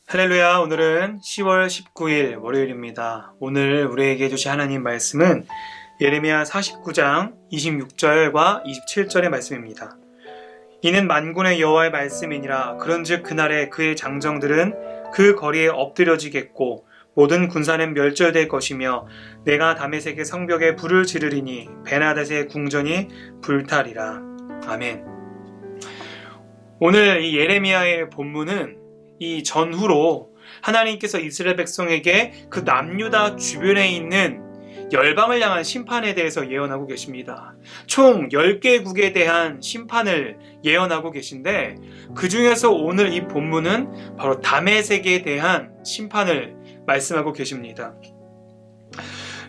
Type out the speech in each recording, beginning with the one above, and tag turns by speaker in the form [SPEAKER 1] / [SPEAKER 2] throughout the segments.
[SPEAKER 1] 할렐루야. 오늘은 10월 19일 월요일입니다. 오늘 우리에게 주신 하나님 말씀은 예레미야 49장 26절과 27절의 말씀입니다. 이는 만군의 여호와의 말씀이니라. 그런즉 그날에 그의 장정들은 그 거리에 엎드려지겠고 모든 군사는 멸절될 것이며 내가 다메섹의 성벽에 불을 지르리니 베나닷의 궁전이 불타리라. 아멘. 오늘 이 예레미야의 본문은 이 전후로 하나님께서 이스라엘 백성에게 그 남유다 주변에 있는 열방을 향한 심판에 대해서 예언하고 계십니다. 총 10개국에 대한 심판을 예언하고 계신데 그 중에서 오늘 이 본문은 바로 다메섹에 대한 심판을 말씀하고 계십니다.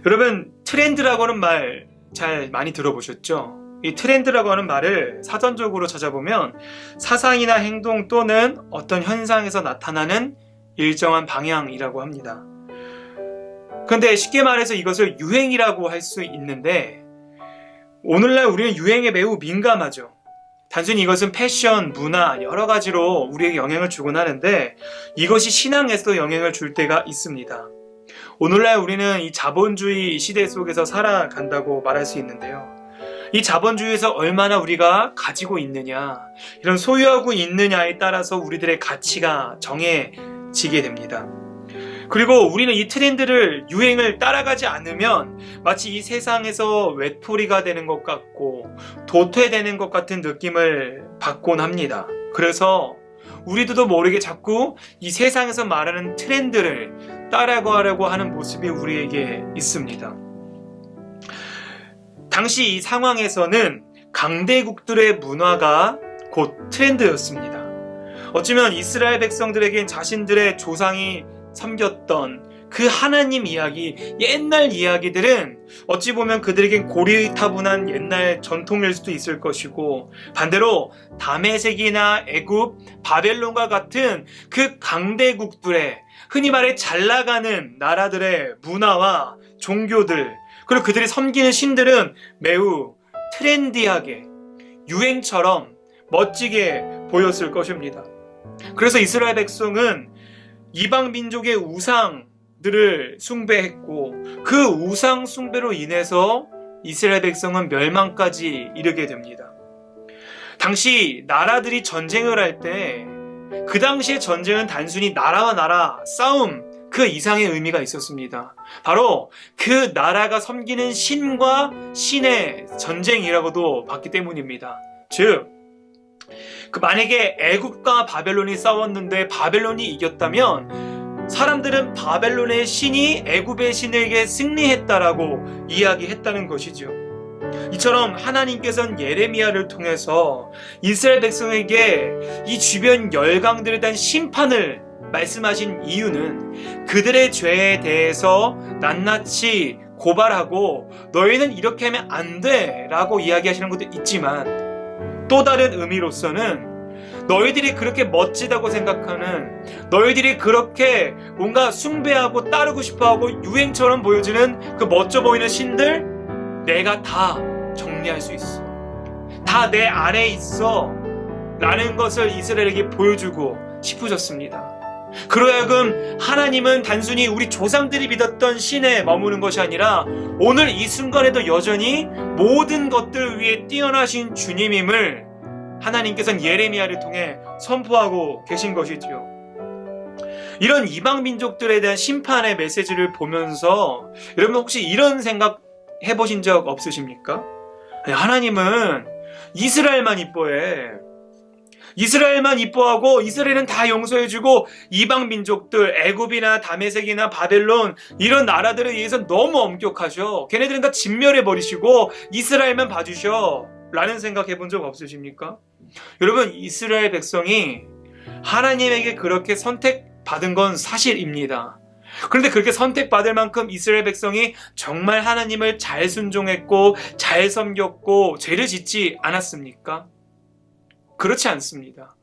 [SPEAKER 1] 여러분, 트렌드라고 하는 말 잘 많이 들어보셨죠? 이 트렌드라고 하는 말을 사전적으로 찾아보면 사상이나 행동 또는 어떤 현상에서 나타나는 일정한 방향이라고 합니다. 그런데 쉽게 말해서 이것을 유행이라고 할 수 있는데 오늘날 우리는 유행에 매우 민감하죠. 단순히 이것은 패션, 문화 여러 가지로 우리에게 영향을 주곤 하는데 이것이 신앙에서도 영향을 줄 때가 있습니다. 오늘날 우리는 이 자본주의 시대 속에서 살아간다고 말할 수 있는데요. 이 자본주의에서 얼마나 우리가 가지고 있느냐, 이런 소유하고 있느냐에 따라서 우리들의 가치가 정해지게 됩니다. 그리고 우리는 이 트렌드를, 유행을 따라가지 않으면 마치 이 세상에서 외톨이가 되는 것 같고 도태되는 것 같은 느낌을 받곤 합니다. 그래서 우리도 모르게 자꾸 이 세상에서 말하는 트렌드를 따라가려고 하는 모습이 우리에게 있습니다. 당시 이 상황에서는 강대국들의 문화가 곧 트렌드였습니다. 어쩌면 이스라엘 백성들에겐 자신들의 조상이 섬겼던 그 하나님 이야기, 옛날 이야기들은 어찌 보면 그들에겐 고리타분한 옛날 전통일 수도 있을 것이고, 반대로 다메섹이나 애굽, 바벨론과 같은 그 강대국들의 흔히 말해 잘 나가는 나라들의 문화와 종교들, 그리고 그들이 섬기는 신들은 매우 트렌디하게, 유행처럼 멋지게 보였을 것입니다. 그래서 이스라엘 백성은 이방 민족의 우상들을 숭배했고 그 우상 숭배로 인해서 이스라엘 백성은 멸망까지 이르게 됩니다. 당시 나라들이 전쟁을 할 때 그 당시의 전쟁은 단순히 나라와 나라 싸움 그 이상의 의미가 있었습니다. 바로 그 나라가 섬기는 신과 신의 전쟁이라고도 봤기 때문입니다. 즉, 만약에 애굽과 바벨론이 싸웠는데 바벨론이 이겼다면 사람들은 바벨론의 신이 애굽의 신에게 승리했다라고 이야기했다는 것이죠. 이처럼 하나님께서는 예레미야를 통해서 이스라엘 백성에게 이 주변 열강들에 대한 심판을 말씀하신 이유는 그들의 죄에 대해서 낱낱이 고발하고 너희는 이렇게 하면 안 돼 라고 이야기하시는 것도 있지만 또 다른 의미로서는 너희들이 그렇게 멋지다고 생각하는, 너희들이 그렇게 뭔가 숭배하고 따르고 싶어하고 유행처럼 보여지는 그 멋져 보이는 신들 내가 다 정리할 수 있어, 다 내 아래에 있어 라는 것을 이스라엘에게 보여주고 싶으셨습니다. 그러하여금 하나님은 단순히 우리 조상들이 믿었던 신에 머무는 것이 아니라 오늘 이 순간에도 여전히 모든 것들 위에 뛰어나신 주님임을 하나님께서는 예레미야를 통해 선포하고 계신 것이지요. 이런 이방 민족들에 대한 심판의 메시지를 보면서 여러분 혹시 이런 생각 해보신 적 없으십니까? 하나님은 이스라엘만 이뻐해. 이스라엘만 이뻐하고 이스라엘은 다 용서해주고 이방 민족들, 애굽이나 다메섹이나 바벨론 이런 나라들에 의해서 너무 엄격하셔. 걔네들은 다 진멸해버리시고 이스라엘만 봐주셔 라는 생각 해본 적 없으십니까? 여러분, 이스라엘 백성이 하나님에게 그렇게 선택받은 건 사실입니다. 그런데 그렇게 선택받을 만큼 이스라엘 백성이 정말 하나님을 잘 순종했고 잘 섬겼고 죄를 짓지 않았습니까? 그렇지 않습니다.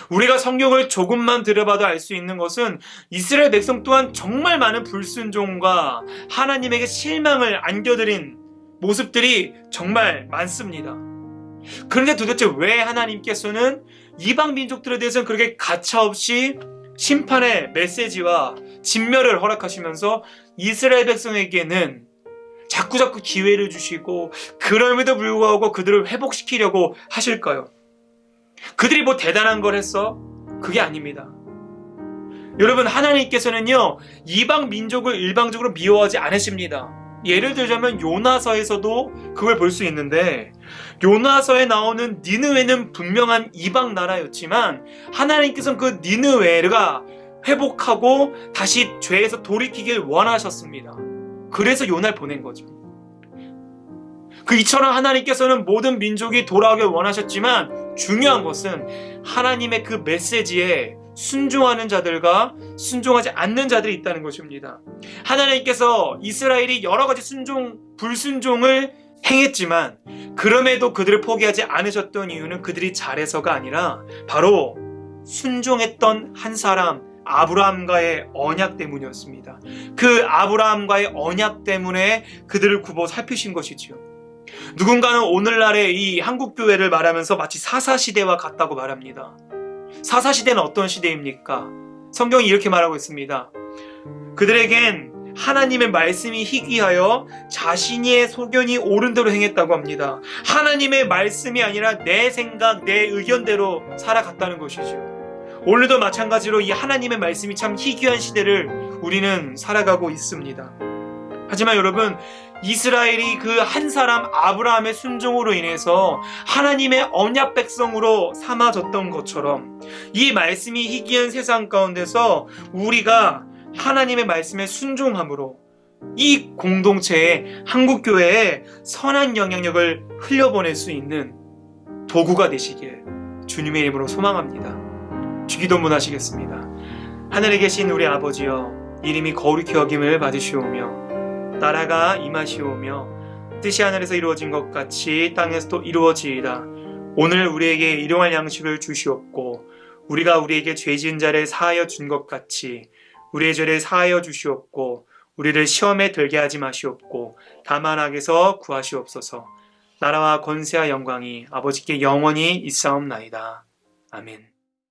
[SPEAKER 1] 우리가 성경을 조금만 들여봐도 알 수 있는 것은 이스라엘 백성 또한 정말 많은 불순종과 하나님에게 실망을 안겨드린 모습들이 정말 많습니다. 그런데 도대체 왜 하나님께서는 이방 민족들에 대해서는 그렇게 가차없이 심판의 메시지와 진멸을 허락하시면서 이스라엘 백성에게는 자꾸자꾸 기회를 주시고 그럼에도 불구하고 그들을 회복시키려고 하실까요? 그들이 뭐 대단한 걸 했어? 그게 아닙니다. 여러분, 하나님께서는요, 이방 민족을 일방적으로 미워하지 않으십니다. 예를 들자면 요나서에서도 그걸 볼 수 있는데, 요나서에 나오는 니느웨는 분명한 이방 나라였지만 하나님께서는 그 니느웨가 회복하고 다시 죄에서 돌이키길 원하셨습니다. 그래서 요나를 보낸 거죠. 이처럼 하나님께서는 모든 민족이 돌아오길 원하셨지만 중요한 것은 하나님의 그 메시지에 순종하는 자들과 순종하지 않는 자들이 있다는 것입니다. 하나님께서 이스라엘이 여러 가지 불순종을 행했지만 그럼에도 그들을 포기하지 않으셨던 이유는 그들이 잘해서가 아니라 바로 순종했던 한 사람, 아브라함과의 언약 때문이었습니다. 그 아브라함과의 언약 때문에 그들을 굽어 살피신 것이지요. 누군가는 오늘날의 이 한국교회를 말하면서 마치 사사시대와 같다고 말합니다. 사사시대는 어떤 시대입니까? 성경이 이렇게 말하고 있습니다. 그들에겐 하나님의 말씀이 희귀하여 자신의 소견이 옳은 대로 행했다고 합니다. 하나님의 말씀이 아니라 내 생각, 내 의견대로 살아갔다는 것이죠. 오늘도 마찬가지로 이 하나님의 말씀이 참 희귀한 시대를 우리는 살아가고 있습니다. 하지만 여러분, 이스라엘이 그 한 사람 아브라함의 순종으로 인해서 하나님의 언약 백성으로 삼아졌던 것처럼 이 말씀이 희귀한 세상 가운데서 우리가 하나님의 말씀에 순종함으로 이 공동체에, 한국교회에 선한 영향력을 흘려보낼 수 있는 도구가 되시길 주님의 이름으로 소망합니다. 주기도문 하시겠습니다. 하늘에 계신 우리 아버지여, 이름이 거룩히 여김을 받으시오며 나라가 임하시오며 뜻이 하늘에서 이루어진 것 같이 땅에서도 이루어지이다. 오늘 우리에게 일용할 양식을 주시옵고 우리가 우리에게 죄 지은 자를 사하여 준 것 같이 우리의 죄를 사하여 주시옵고 우리를 시험에 들게 하지 마시옵고 다만 악에서 구하시옵소서. 나라와 권세와 영광이 아버지께 영원히 있사옵나이다. 아멘.